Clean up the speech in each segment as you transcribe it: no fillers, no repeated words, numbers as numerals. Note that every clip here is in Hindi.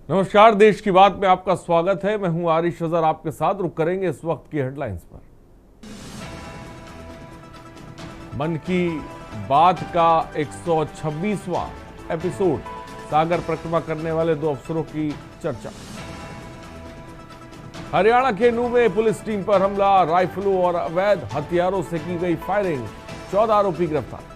नमस्कार, देश की बात में आपका स्वागत है। मैं हूं आरिश अजहर, आपके साथ रुक करेंगे इस वक्त की हेडलाइंस पर। मन की बात का 126वां एपिसोड, सागर परिक्रमा करने वाले दो अफसरों की चर्चा। हरियाणा के नूह में पुलिस टीम पर हमला, राइफलों और अवैध हथियारों से की गई फायरिंग, 14 आरोपी गिरफ्तार।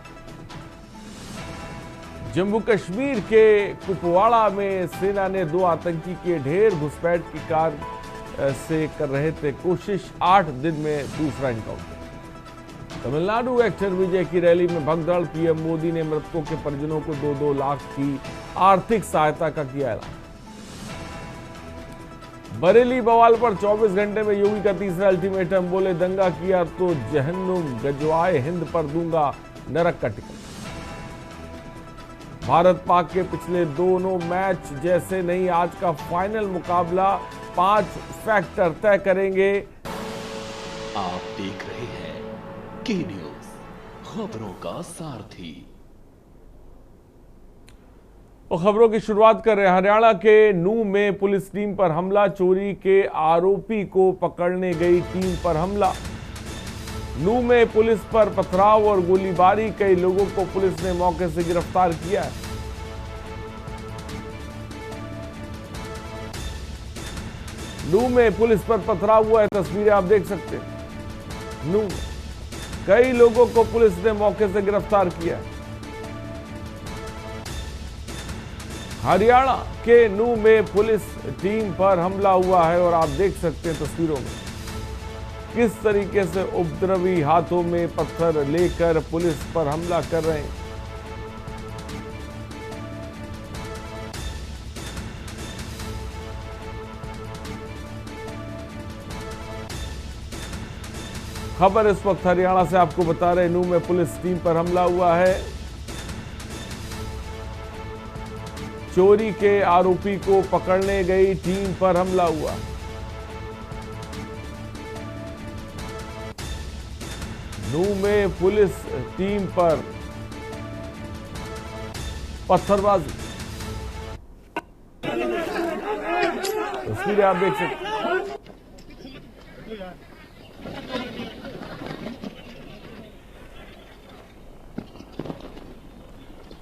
जम्मू कश्मीर के कुपवाड़ा में सेना ने 2 आतंकी के ढेर घुसपैठ की कार से कर रहे थे कोशिश, 8 दिन में दूसरा एनकाउंटर। तमिलनाडु एक्टर विजय की रैली में भगदड़, पीएम मोदी ने मृतकों के परिजनों को 2-2 लाख की आर्थिक सहायता का किया ऐलान। बरेली बवाल पर 24 घंटे में योगी का तीसरा अल्टीमेटम, बोले दंगा किया तो जहन्नुम गजवाए हिंद पर दूंगा नरक का टिकट। भारत पाक के पिछले दोनों मैच जैसे नहीं, आज का फाइनल मुकाबला 5 फैक्टर तय करेंगे। आप देख रहे हैं के न्यूज, खबरों का सारथी। और खबरों की शुरुआत कर रहे हैं। हरियाणा के नूह में पुलिस टीम पर हमला, चोरी के आरोपी को पकड़ने गई टीम पर हमला। नूह में पुलिस पर पथराव और गोलीबारी, कई लोगों को पुलिस ने मौके से गिरफ्तार किया है। नूह में पुलिस पर पथराव हुआ है, तस्वीरें आप देख सकते हैं। नूह कई लोगों को पुलिस ने मौके से गिरफ्तार किया है। हरियाणा के नूह में पुलिस टीम पर हमला हुआ है और आप देख सकते हैं तस्वीरों में किस तरीके से उपद्रवी हाथों में पत्थर लेकर पुलिस पर हमला कर रहे हैं। खबर इस वक्त हरियाणा से आपको बता रहे, नूह में पुलिस टीम पर हमला हुआ है। चोरी के आरोपी को पकड़ने गई टीम पर हमला हुआ। नूह में पुलिस टीम पर पत्थरबाजी, तस्वीरें आप देख सकते हैं।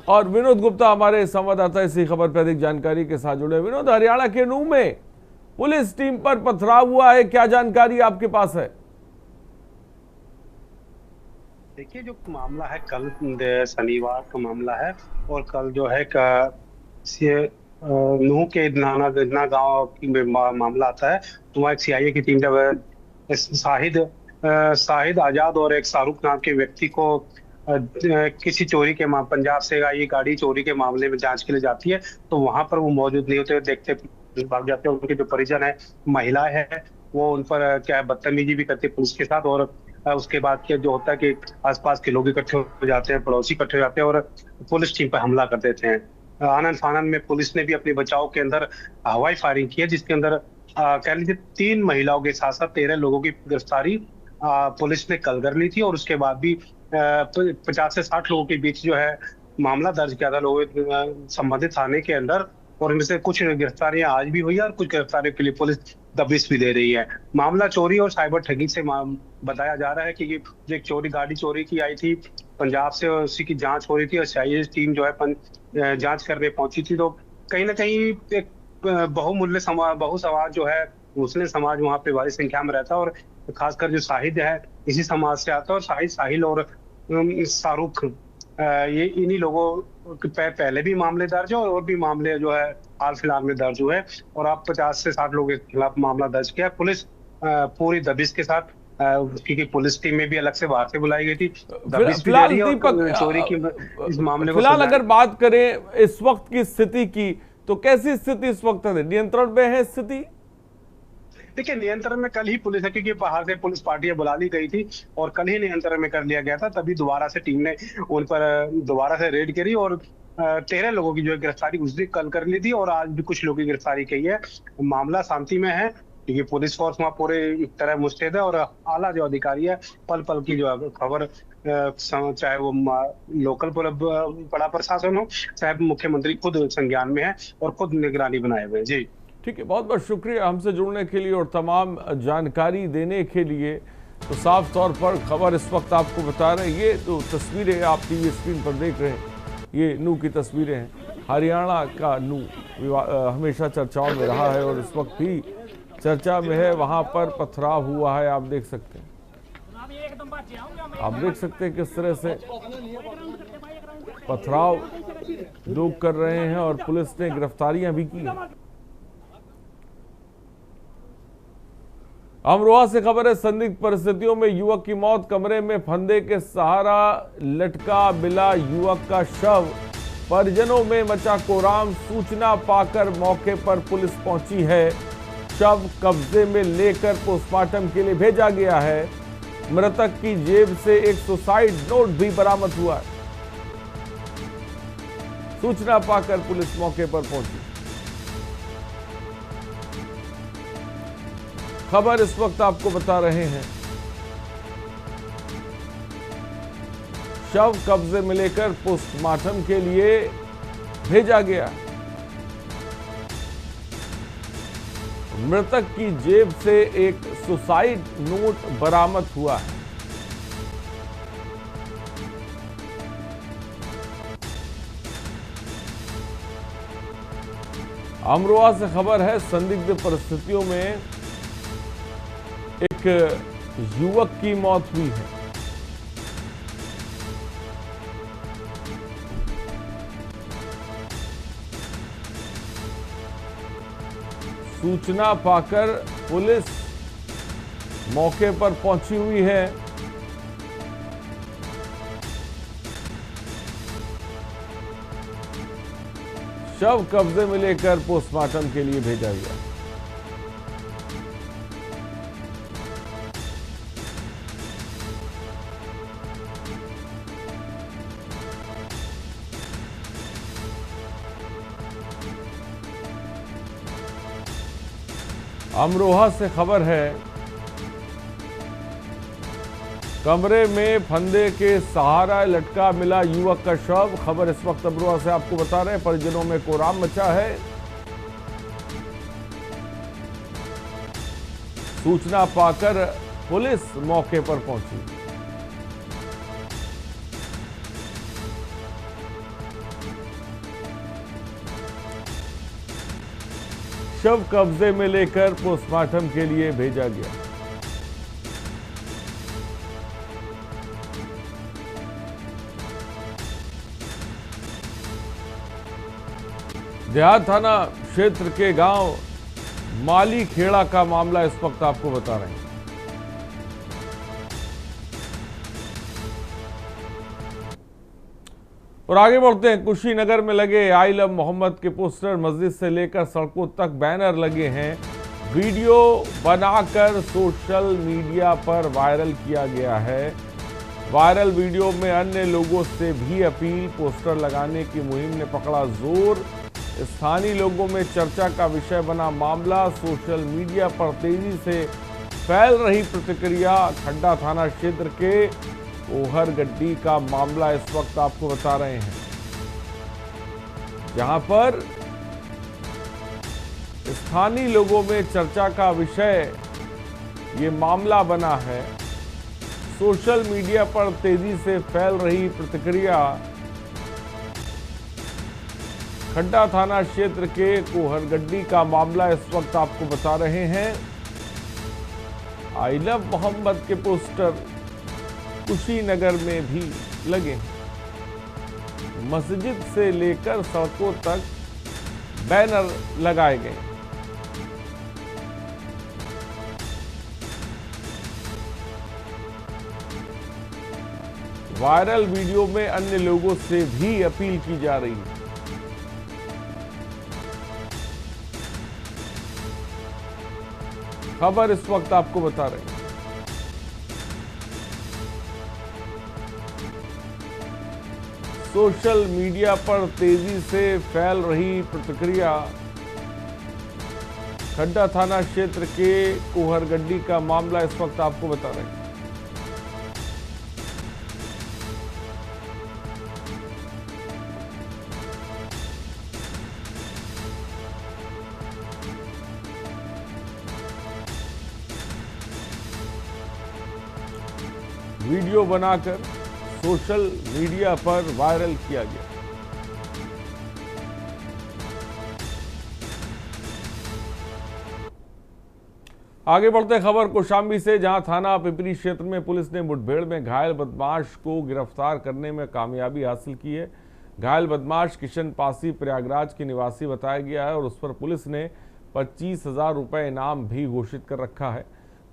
और विनोद गुप्ता हमारे संवाददाता इसी खबर पर अधिक जानकारी के साथ जुड़े। विनोद, हरियाणा के नूह में पुलिस टीम पर पथराव हुआ है, क्या जानकारी आपके पास है? देखिए, जो मामला है कल शनिवार का मामला है और कल जो है नूह के नाना गांव की मामला आता है। तो वहाँ एक सीआईए की टीम जब शाहिद आजाद और एक शाहरुख नाम के व्यक्ति को किसी चोरी के पंजाब से ये गाड़ी चोरी के मामले में जांच के लिए जाती है, तो वहां पर वो मौजूद नहीं होते, देखते भाग जाते हैं। उनके जो परिजन है, महिलाएं हैं, वो उन पर क्या बदतमीजी भी करती है पुलिस के साथ। और उसके बाद क्या जो होता है कि आसपास के लोग इकट्ठे हो जाते हैं, पड़ोसी इकट्ठे हो जाते हैं और पुलिस टीम पर हमला कर देते हैं। आनंद फानन में पुलिस ने भी अपने बचाव के अंदर हवाई फायरिंग की है, जिसके अंदर कह लीजिए 3 महिलाओं के साथ साथ 13 लोगों की गिरफ्तारी पुलिस ने कल कर ली थी। और उसके बाद भी 50 से 60 लोगों के बीच जो है मामला दर्ज किया था लोगों संबंधित थाने के अंदर। और इनमें से कुछ गिरफ्तारियां आज भी हुई है और कुछ गिरफ्तारियों के लिए पुलिस दबिश भी दे रही है। मामला चोरी और साइबर ठगी से बताया जा रहा है कि ये जो एक गाड़ी चोरी की आई थी पंजाब से, और उसी की जांच हो रही थी और सीआईए टीम जो है जांच करने पहुंची थी। तो कहीं ना कहीं एक बहुमूल्य समाज जो है, मुस्लिम समाज वहाँ पे भारी संख्या में रहता है और खासकर जो शाहिद है इसी समाज से आता है। और शाहिद, साहिल और शाहरुख, ये इन्हीं लोगों के पहले भी मामले दर्ज है और भी मामले जो है हाल फिलहाल में दर्ज हुए हैं। और अब 50 से 60 लोगों के खिलाफ मामला दर्ज किया है पुलिस पूरी दबिश के साथ, क्योंकि पुलिस टीम में भी अलग से बाहर से बुलाई गई थी। फिलहाल दीपक, चोरी की इस मामले को फिलहाल अगर बात करें इस वक्त की स्थिति की, तो कैसी स्थिति इस वक्त है? नियंत्रण में है स्थिति? देखिए, नियंत्रण में कल ही पुलिस है, क्योंकि बाहर से पुलिस पार्टियां बुला ली गई थी और कल ही नियंत्रण में कर लिया गया था। तभी दोबारा से टीम ने उन पर दोबारा से रेड करी और 13 लोगों की जो गिरफ्तारी उस दिन कल कर ली थी और आज भी कुछ लोगों की गिरफ्तारी की है। मामला शांति में है क्योंकि पुलिस फोर्स वहाँ पूरी तरह मुस्तैद है और आला जो अधिकारी है पल पल की जो है खबर चाहे वो लोकल बड़ा प्रशासन हो, चाहे मुख्यमंत्री खुद संज्ञान में है और खुद निगरानी बनाए हुए हैं। जी ठीक है, बहुत बहुत शुक्रिया हमसे जुड़ने के लिए और तमाम जानकारी देने के लिए। तो साफ तौर पर खबर इस वक्त आपको बता रहे हैं, ये तो तस्वीरें आप टीवी स्क्रीन पर देख रहे हैं, ये नूह की तस्वीरें हैं। हरियाणा का नूह हमेशा चर्चाओं में रहा है और इस वक्त भी चर्चा में है। वहां पर पथराव हुआ है, आप देख सकते हैं, आप देख सकते हैं किस तरह से पथराव लोग कर रहे हैं और पुलिस ने गिरफ्तारियां भी की हैं। अमरोहा से खबर है, संदिग्ध परिस्थितियों में युवक की मौत, कमरे में फंदे के सहारा लटका मिला युवक का शव, परिजनों में मचा कोहराम, सूचना पाकर मौके पर पुलिस पहुंची है, शव कब्जे में लेकर पोस्टमार्टम के लिए भेजा गया है। मृतक की जेब से एक सुसाइड नोट भी बरामद हुआ है। सूचना पाकर पुलिस मौके पर पहुंची। खबर इस वक्त आपको बता रहे हैं, शव कब्जे में लेकर पोस्टमार्टम के लिए भेजा गया। मृतक की जेब से एक सुसाइड नोट बरामद हुआ है। अमरोहा से खबर है, संदिग्ध परिस्थितियों में एक युवक की मौत हुई है। सूचना पाकर पुलिस मौके पर पहुंची हुई है। शव कब्जे में लेकर पोस्टमार्टम के लिए भेजा गया। अमरोहा से खबर है, कमरे में फंदे के सहारा लटका मिला युवक का शव। खबर इस वक्त अमरोहा से आपको बता रहे हैं, परिजनों में कोहराम मचा है। सूचना पाकर पुलिस मौके पर पहुंची। शव कब्जे में लेकर पोस्टमार्टम के लिए भेजा गया। देहात थाना क्षेत्र के गांव माली खेड़ा का मामला इस वक्त आपको बता रहे हैं। और आगे बढ़ते हैं, कुशीनगर में लगे आई लव मोहम्मद के पोस्टर, मस्जिद से लेकर सड़कों तक बैनर लगे हैं। वीडियो बनाकर सोशल मीडिया पर वायरल किया गया है। वायरल वीडियो में अन्य लोगों से भी अपील, पोस्टर लगाने की मुहिम ने पकड़ा जोर। स्थानीय लोगों में चर्चा का विषय बना मामला, सोशल मीडिया पर तेजी से फैल रही प्रतिक्रिया। खड्डा थाना क्षेत्र के ओहर गड्डी का मामला इस वक्त आपको बता रहे हैं, जहां पर स्थानीय लोगों में चर्चा का विषय ये मामला बना है। सोशल मीडिया पर तेजी से फैल रही प्रतिक्रिया। खड्डा थाना क्षेत्र के कोहरगड्डी का मामला इस वक्त आपको बता रहे हैं। आई लव मोहम्मद के पोस्टर कुशीनगर में भी लगे हैं। मस्जिद से लेकर सड़कों तक बैनर लगाए गए। वायरल वीडियो में अन्य लोगों से भी अपील की जा रही है। खबर इस वक्त आपको बता रहे हैं। सोशल मीडिया पर तेजी से फैल रही प्रतिक्रिया। खड्डा थाना क्षेत्र के कोहरगड्डी का मामला इस वक्त आपको बता रहे हैं। वीडियो बनाकर सोशल मीडिया पर वायरल किया गया। आगे बढ़ते खबर कौशाम्बी से, जहां थाना पिपरी क्षेत्र में पुलिस ने मुठभेड़ में घायल बदमाश को गिरफ्तार करने में कामयाबी हासिल की है। घायल बदमाश किशन पासी प्रयागराज के निवासी बताया गया है और उस पर पुलिस ने 25,000 रुपए इनाम भी घोषित कर रखा है।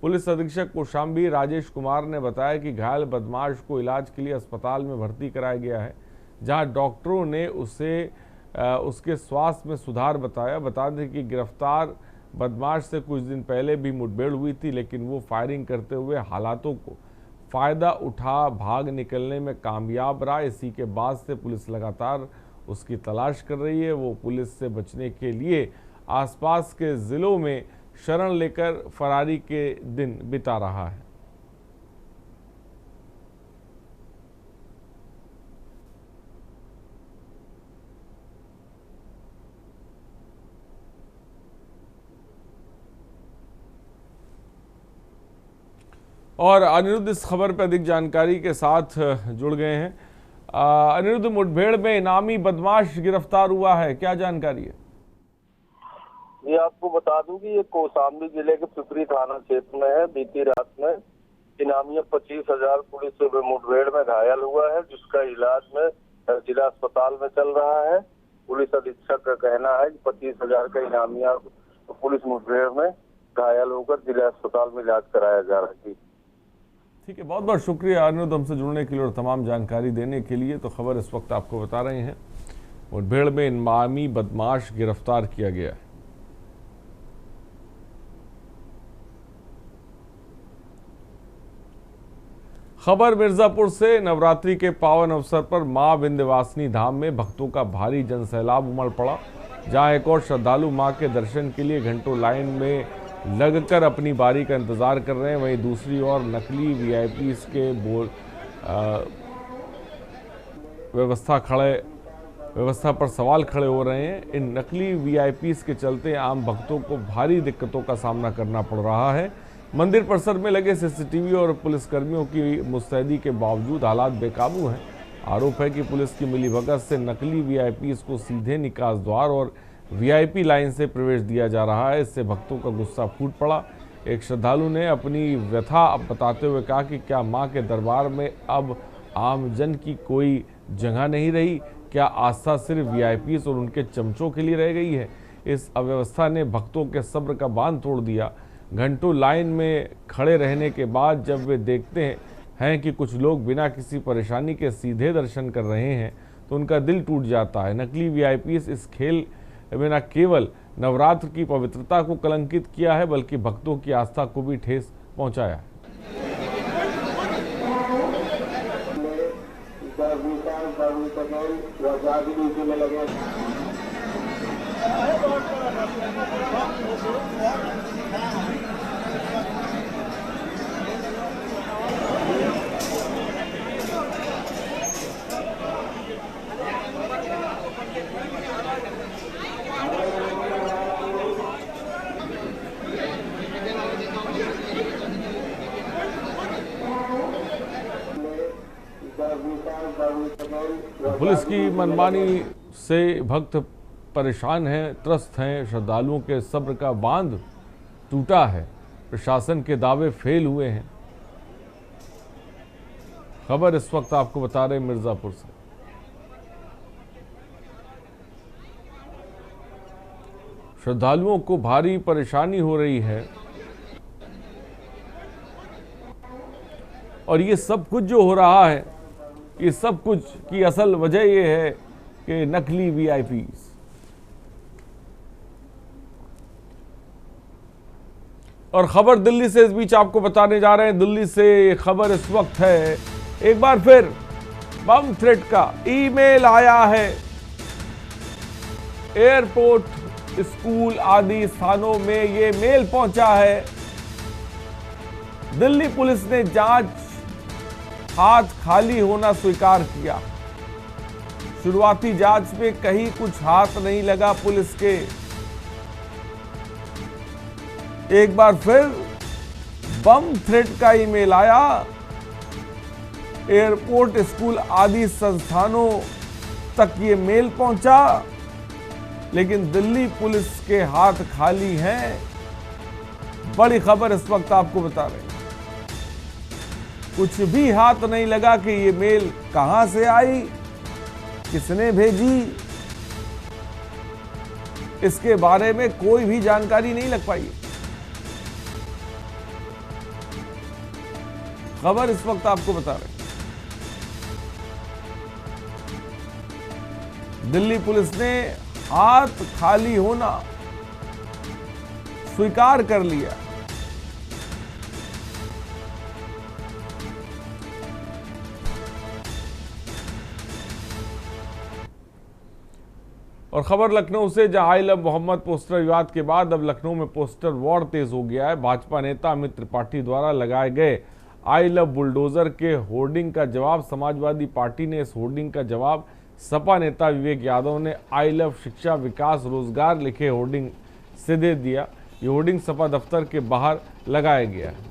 पुलिस अधीक्षक कौशाम्बी राजेश कुमार ने बताया कि घायल बदमाश को इलाज के लिए अस्पताल में भर्ती कराया गया है, जहां डॉक्टरों ने उसे उसके स्वास्थ्य में सुधार बताया। बता दें कि गिरफ्तार बदमाश से कुछ दिन पहले भी मुठभेड़ हुई थी, लेकिन वो फायरिंग करते हुए हालातों को फायदा उठा भाग निकलने में कामयाब रहा। इसी के बाद से पुलिस लगातार उसकी तलाश कर रही है। वो पुलिस से बचने के लिए आसपास के जिलों में शरण लेकर फरारी के दिन बिता रहा है। और अनिरुद्ध इस खबर पर अधिक जानकारी के साथ जुड़ गए हैं। अनिरुद्ध, मुठभेड़ में इनामी बदमाश गिरफ्तार हुआ है, क्या जानकारी है? ये आपको बता दूं कि ये कौशाम्बी जिले के पिपरी थाना क्षेत्र में है। बीती रात में इनामी 25,000 पुलिस से मुठभेड़ में घायल हुआ है, जिसका इलाज में जिला अस्पताल में चल रहा है। पुलिस अधीक्षक का कहना है कि 25,000 का इनामिया पुलिस मुठभेड़ में घायल होकर जिला अस्पताल में इलाज कराया जा रहा है। ठीक है, बहुत बहुत शुक्रिया अनिरुद्ध हमसे जुड़ने के लिए और तमाम जानकारी देने के लिए। तो खबर इस वक्त आपको बता रहे हैं, मुठभेड़ में इनामी बदमाश गिरफ्तार किया गया है। खबर मिर्जापुर से, नवरात्रि के पावन अवसर पर मां विंध्यवासिनी धाम में भक्तों का भारी जनसैलाब उमड़ पड़ा, जहां एक और श्रद्धालु मां के दर्शन के लिए घंटों लाइन में लगकर अपनी बारी का इंतजार कर रहे हैं। वहीं दूसरी ओर नकली वीआईपीज के व्यवस्था पर सवाल खड़े हो रहे हैं। इन नकली वीआईपीज के चलते आम भक्तों को भारी दिक्कतों का सामना करना पड़ रहा है। मंदिर परिसर में लगे सीसीटीवी और पुलिसकर्मियों की मुस्तैदी के बावजूद हालात बेकाबू हैं। आरोप है कि पुलिस की मिलीभगत से नकली वीआईपीज को सीधे निकास द्वार और वीआईपी लाइन से प्रवेश दिया जा रहा है। इससे भक्तों का गुस्सा फूट पड़ा। एक श्रद्धालु ने अपनी व्यथा बताते हुए कहा कि क्या मां के दरबार में अब आमजन की कोई जगह नहीं रही? क्या आस्था सिर्फ वीआईपीज और उनके चमचों के लिए रह गई है? इस अव्यवस्था ने भक्तों के सब्र का बांध तोड़ दिया। घंटों लाइन में खड़े रहने के बाद जब वे देखते हैं कि कुछ लोग बिना किसी परेशानी के सीधे दर्शन कर रहे हैं, तो उनका दिल टूट जाता है। नकली वीआईपीज इस खेल में न केवल नवरात्र की पवित्रता को कलंकित किया है, बल्कि भक्तों की आस्था को भी ठेस पहुंचाया है। पुलिस की मनमानी से भक्त परेशान हैं, त्रस्त हैं। श्रद्धालुओं के सब्र का बांध टूटा है। प्रशासन के दावे फेल हुए हैं। खबर इस वक्त आपको बता रहे मिर्जापुर से। श्रद्धालुओं को भारी परेशानी हो रही है और ये सब कुछ जो हो रहा है, ये सब कुछ की असल वजह ये है कि नकली वीआईपीज। और खबर दिल्ली से इस बीच आपको बताने जा रहे हैं। दिल्ली से खबर इस वक्त है, एक बार फिर बम थ्रेट का ईमेल आया है। एयरपोर्ट स्कूल आदि स्थानों में ये मेल पहुंचा है। दिल्ली पुलिस ने जांच हाथ खाली होना स्वीकार किया। शुरुआती जांच में कहीं कुछ हाथ नहीं लगा पुलिस के। एक बार फिर बम थ्रेट का ईमेल आया। एयरपोर्ट, स्कूल आदि संस्थानों तक ये मेल पहुंचा, लेकिन दिल्ली पुलिस के हाथ खाली हैं। बड़ी खबर इस वक्त आपको बता रहे हैं। कुछ भी हाथ नहीं लगा कि ये मेल कहां से आई, किसने भेजी, इसके बारे में कोई भी जानकारी नहीं लग पाई। खबर इस वक्त आपको बता रहे हैं। दिल्ली पुलिस ने हाथ खाली होना स्वीकार कर लिया। और खबर लखनऊ से, जहां आई लव मोहम्मद पोस्टर विवाद के बाद अब लखनऊ में पोस्टर वॉर तेज हो गया है। भाजपा नेता अमित त्रिपाठी द्वारा लगाए गए आई लव बुलडोजर के होर्डिंग का जवाब समाजवादी पार्टी ने, इस होर्डिंग का जवाब सपा नेता विवेक यादव ने आई लव शिक्षा विकास रोजगार लिखे होर्डिंग से दे दिया। ये होर्डिंग सपा दफ्तर के बाहर लगाया गया है।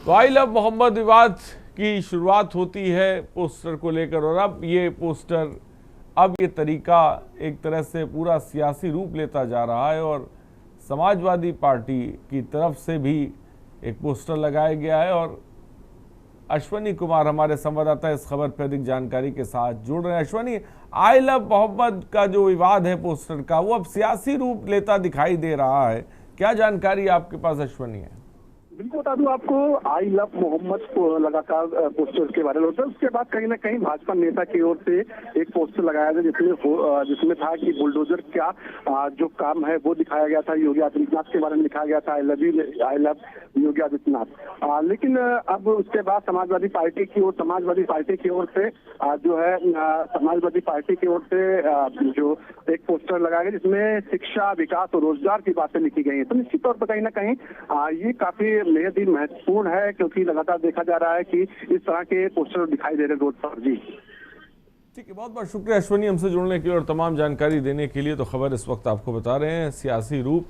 तो आई लव मोहम्मद विवाद की शुरुआत होती है पोस्टर को लेकर, और अब ये पोस्टर, अब ये तरीका एक तरह से पूरा सियासी रूप लेता जा रहा है। और समाजवादी पार्टी की तरफ से भी एक पोस्टर लगाया गया है। और अश्वनी कुमार हमारे संवाददाता इस खबर पर अधिक जानकारी के साथ जुड़ रहे हैं। अश्वनी, आई लव मोहम्मद का जो विवाद है पोस्टर का, वो अब सियासी रूप लेता दिखाई दे रहा है। क्या जानकारी आपके पास अश्वनी है? बिल्कुल बता दूं आपको, आई लव मोहम्मद को लगातार पोस्टर के वायरल होता है। उसके बाद कहीं ना कहीं भाजपा नेता की ओर से एक पोस्टर लगाया गया जिसमें था कि बुलडोजर क्या जो काम है वो दिखाया गया था। योगी आदित्यनाथ के बारे में लिखा गया था, आई लव योगी आदित्यनाथ। लेकिन अब उसके बाद समाजवादी पार्टी की ओर से जो एक पोस्टर लगाया गया जिसमें शिक्षा विकास और रोजगार की बातें लिखी गई है। तो निश्चित तौर पर कहीं ना कहीं ये काफी बेहद ही महत्वपूर्ण है, क्योंकि लगातार देखा जा रहा है कि इस तरह के पोस्टर दिखाई दे रहे रोड पर। जी ठीक है, बहुत बहुत शुक्रिया अश्वनी हमसे जुड़ने के लिए और तमाम जानकारी देने के लिए। तो खबर इस वक्त आपको बता रहे हैं सियासी रूप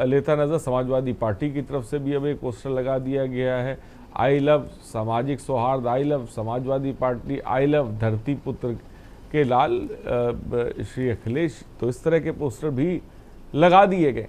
लेता नजर समाजवादी पार्टी की तरफ से भी अब एक पोस्टर लगा दिया गया है। आई लव सामाजिक सौहार्द, I love Samajwadi party, I love धरती पुत्र के लाल श्री अखिलेश, तो इस तरह के पोस्टर भी लगा दिए गए।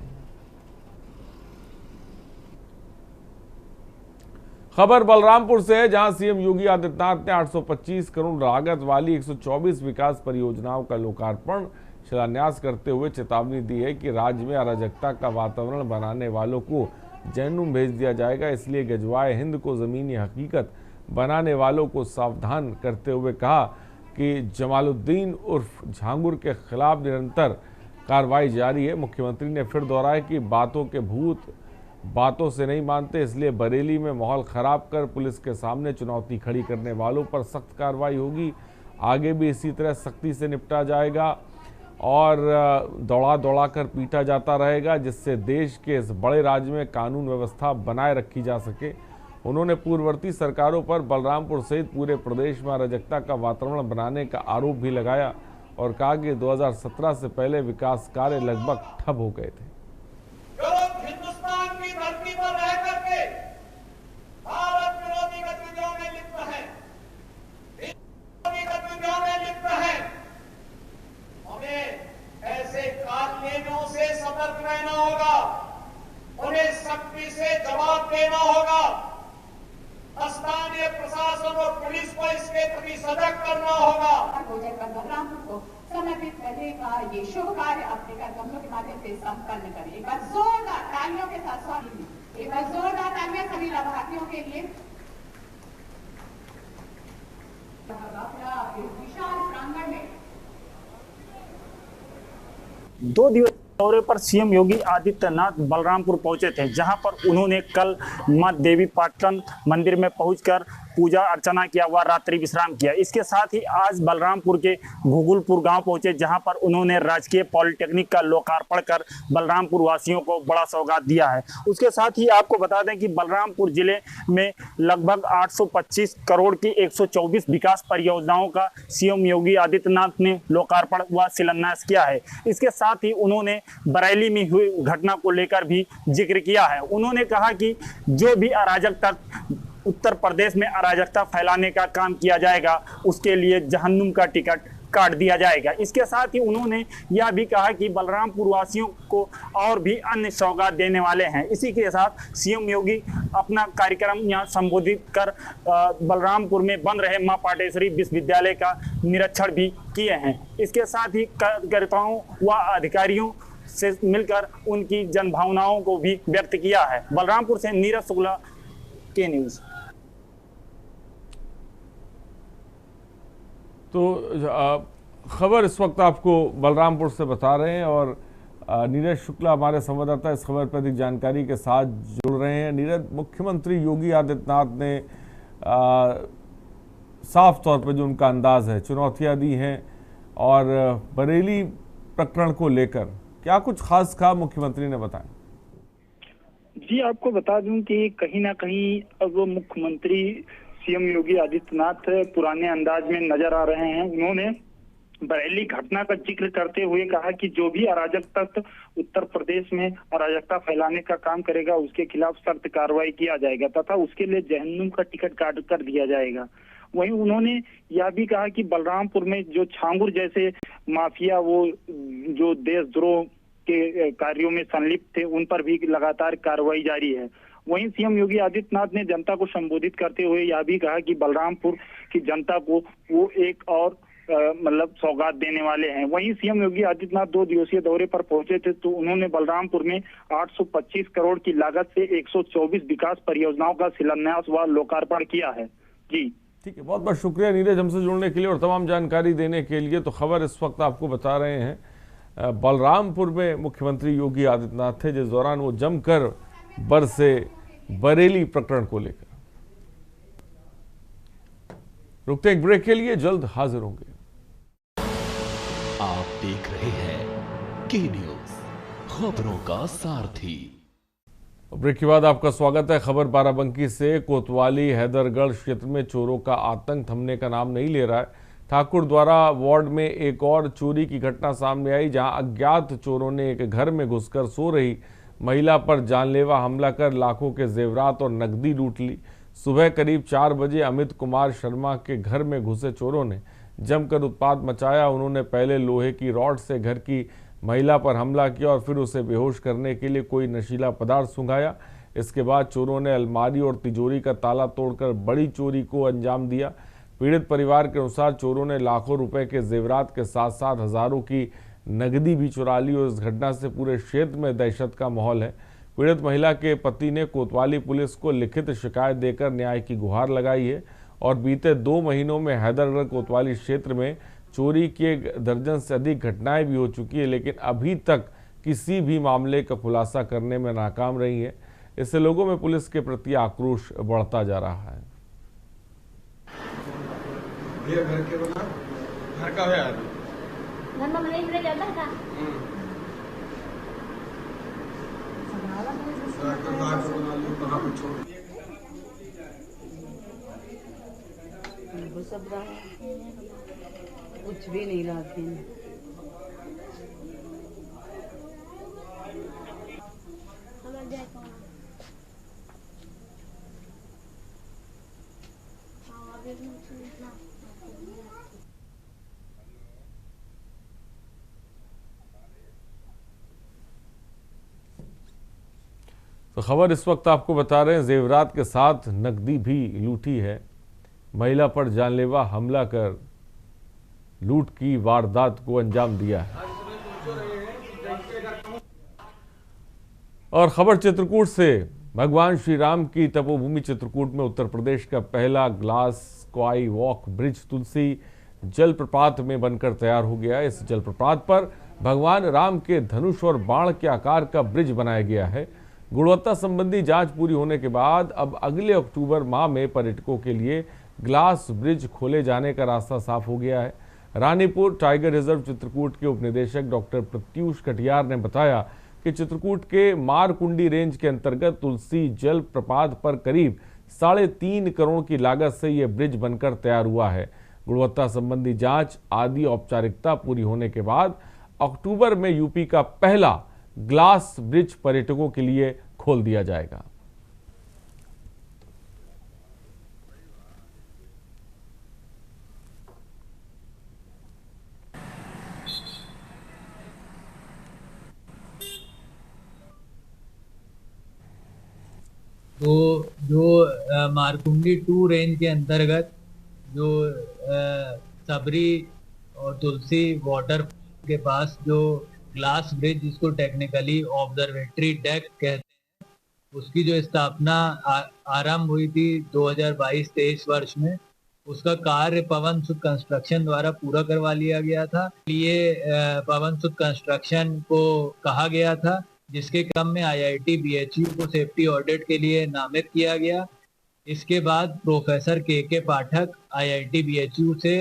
खबर बलरामपुर से है, जहां सीएम योगी आदित्यनाथ ने 825 करोड़ लागत वाली 124 विकास परियोजनाओं का लोकार्पण शिलान्यास करते हुए चेतावनी दी है कि राज्य में अराजकता का वातावरण बनाने वालों को जहन्नुम भेज दिया जाएगा। इसलिए गजवाए हिंद को जमीनी हकीकत बनाने वालों को सावधान करते हुए कहा कि जमालुद्दीन उर्फ झांगुर के खिलाफ निरंतर कार्रवाई जारी है। मुख्यमंत्री ने फिर दोहराया कि बातों के भूत बातों से नहीं मानते, इसलिए बरेली में माहौल खराब कर पुलिस के सामने चुनौती खड़ी करने वालों पर सख्त कार्रवाई होगी। आगे भी इसी तरह सख्ती से निपटा जाएगा और दौड़ा कर पीटा जाता रहेगा, जिससे देश के इस बड़े राज्य में कानून व्यवस्था बनाए रखी जा सके। उन्होंने पूर्ववर्ती सरकारों पर बलरामपुर सहित पूरे प्रदेश में अराजकता का वातावरण बनाने का आरोप भी लगाया और कहा कि 2017 से पहले विकास कार्य लगभग ठप हो गए थे। हिंदुस्तान की धरती पर रह करके भारत विरोधी गतिविधियों में लिप्त है, विरोधी गतिविधियों में लिप्त है। हमें ऐसे कानूनों से सतर्क रहना होगा, उन्हें सख्ती से जवाब देना होगा। स्थानीय प्रशासन और पुलिस को इसके प्रति सजग करना होगा। बलरामपुर को समर्पित करने का ये शुभ कार्य अपने कार्यक्रमों के माध्यम से संपन्न करें। एक बार जोरदार तालियों के साथ स्वागत, एक बार जोरदार तालियां सभी लाभार्थियों के लिए। विशाल प्रांगण में 2 दिवस दौरे पर सीएम योगी आदित्यनाथ बलरामपुर पहुंचे थे, जहां पर उन्होंने कल मां देवी पाटन मंदिर में पहुंचकर पूजा अर्चना किया व रात्रि विश्राम किया। इसके साथ ही आज बलरामपुर के घुगुलपुर गांव पहुंचे, जहां पर उन्होंने राजकीय पॉलिटेक्निक का लोकार्पण कर बलरामपुर वासियों को बड़ा सौगात दिया है। उसके साथ ही आपको बता दें कि बलरामपुर जिले में लगभग 825 करोड़ की 124 विकास परियोजनाओं का सीएम योगी आदित्यनाथ ने लोकार्पण व शिलान्यास किया है। इसके साथ ही उन्होंने बरेली में हुई घटना को लेकर भी जिक्र किया है। उन्होंने कहा कि जो भी अराजकता उत्तर प्रदेश में अराजकता फैलाने का काम किया जाएगा, उसके लिए जहन्नुम का टिकट काट दिया जाएगा। इसके साथ ही उन्होंने यह भी कहा कि बलरामपुर वासियों को और भी अन्य सौगात देने वाले हैं। इसी के साथ सीएम योगी अपना कार्यक्रम यहाँ संबोधित कर बलरामपुर में बन रहे मां पाटेश्वरी विश्वविद्यालय का निरीक्षण भी किए हैं। इसके साथ ही कार्यकर्ताओं व अधिकारियों से मिलकर उनकी जनभावनाओं को भी व्यक्त किया है। बलरामपुर से नीरज शुक्ला के न्यूज़। तो खबर इस वक्त आपको बलरामपुर से बता रहे हैं और नीरज शुक्ला हमारे संवाददाता इस खबर पर अधिक जानकारी के साथ जुड़ रहे हैं। नीरज, मुख्यमंत्री योगी आदित्यनाथ ने साफ तौर पर जो उनका अंदाज है, चुनौतियां दी हैं और बरेली प्रकरण को लेकर क्या कुछ खास कहा मुख्यमंत्री ने बताया? जी, आपको बता दूं कि कहीं ना कहीं अब मुख्यमंत्री सीएम योगी आदित्यनाथ पुराने अंदाज में नजर आ रहे हैं। उन्होंने बरेली घटना का जिक्र करते हुए कहा कि जो भी अराजक तत्व उत्तर प्रदेश में अराजकता फैलाने का काम करेगा, उसके खिलाफ सख्त कार्रवाई किया जाएगा तथा उसके लिए जहन्नुम का टिकट काट कर दिया जाएगा। वहीं उन्होंने यह भी कहा कि बलरामपुर में जो छांगुर जैसे माफिया वो जो देशद्रोह के कार्यों में संलिप्त थे, उन पर भी लगातार कार्रवाई जारी है। वहीं सीएम योगी आदित्यनाथ ने जनता को संबोधित करते हुए यह भी कहा कि बलरामपुर की जनता को वो एक और मतलब सौगात देने वाले हैं। वहीं सीएम योगी आदित्यनाथ 2 दिवसीय दौरे पर पहुंचे थे, तो उन्होंने बलरामपुर में 825 करोड़ की लागत से 124 विकास परियोजनाओं का शिलान्यास व लोकार्पण किया है। जी ठीक है, बहुत बहुत शुक्रिया नीरज हमसे जुड़ने के लिए और तमाम जानकारी देने के लिए। तो खबर इस वक्त आपको बता रहे हैं बलरामपुर में मुख्यमंत्री योगी आदित्यनाथ थे, जिस दौरान वो जमकर बरसे बरेली प्रकरण को लेकर। रुकते एक ब्रेक के लिए, जल्द हाजिर होंगे। आप देख रहे हैं के न्यूज़, खबरों का सारथी। ब्रेक के बाद आपका स्वागत है। खबर बाराबंकी से। कोतवाली हैदरगढ़ क्षेत्र में चोरों का आतंक थमने का नाम नहीं ले रहा है। ठाकुर द्वारा वार्ड में एक और चोरी की घटना सामने आई, जहां अज्ञात चोरों ने एक घर में घुसकर सो रही महिला पर जानलेवा हमला कर लाखों के जेवरात और नकदी लूट ली। सुबह करीब 4 बजे अमित कुमार शर्मा के घर में घुसे चोरों ने जमकर उत्पात मचाया। उन्होंने पहले लोहे की रॉड से घर की महिला पर हमला किया और फिर उसे बेहोश करने के लिए कोई नशीला पदार्थ सूंघाया। इसके बाद चोरों ने अलमारी और तिजोरी का ताला तोड़कर बड़ी चोरी को अंजाम दिया। पीड़ित परिवार के अनुसार चोरों ने लाखों रुपए के जेवरात के साथ साथ हजारों की नकदी भी चुरा ली और इस घटना से पूरे क्षेत्र में दहशत का माहौल है। पीड़ित महिला के पति ने कोतवाली पुलिस को लिखित शिकायत देकर न्याय की गुहार लगाई है और बीते 2 महीनों में हैदरगढ़ कोतवाली क्षेत्र में चोरी की 1 दर्जन से अधिक घटनाएं भी हो चुकी है, लेकिन अभी तक किसी भी मामले का खुलासा करने में नाकाम रही है। इससे लोगों में पुलिस के प्रति आक्रोश बढ़ता जा रहा है। घर का है यार, घर में नहीं रह जाता था। कुछ भी नहीं लाते हैं। तो खबर इस वक्त आपको बता रहे हैं जेवरात के साथ नकदी भी लूटी है। महिला पर जानलेवा हमला कर लूट की वारदात को अंजाम दिया है। और खबर चित्रकूट से। भगवान श्री राम की तपोभूमि चित्रकूट में उत्तर प्रदेश का पहला ग्लास स्काई वॉक ब्रिज तुलसी जलप्रपात में बनकर तैयार हो गया। इस जलप्रपात पर भगवान राम के धनुष और बाण के आकार का ब्रिज बनाया गया है। गुणवत्ता संबंधी जांच पूरी होने के बाद अब अगले अक्टूबर माह में पर्यटकों के लिए ग्लास ब्रिज खोले जाने का रास्ता साफ हो गया है। रानीपुर टाइगर रिजर्व चित्रकूट के उपनिदेशक डॉक्टर प्रत्यूष कटियार ने बताया कि चित्रकूट के मारकुंडी रेंज के अंतर्गत तुलसी जल प्रपात पर करीब 3.5 करोड़ की लागत से यह ब्रिज बनकर तैयार हुआ है। गुणवत्ता संबंधी जांच आदि औपचारिकता पूरी होने के बाद अक्टूबर में यूपी का पहला ग्लास ब्रिज पर्यटकों के लिए खोल दिया जाएगा। तो जो मारकुंडी 2 रेंज के अंतर्गत जो सबरी और तुलसी वाटर के पास जो ग्लास ब्रिज, जिसको टेक्निकली ऑब्जर्वेटरी डेक कहते हैं, उसकी जो स्थापना आरंभ हुई थी 2022-23 वर्ष में, उसका कार्य पवन सुख कंस्ट्रक्शन द्वारा पूरा करवा लिया गया था। ये पवन सुख कंस्ट्रक्शन को कहा गया था, जिसके क्रम में IIT BHU को सेफ्टी ऑडिट के लिए नामित किया गया। इसके बाद प्रोफेसर के पाठक IIT BHU से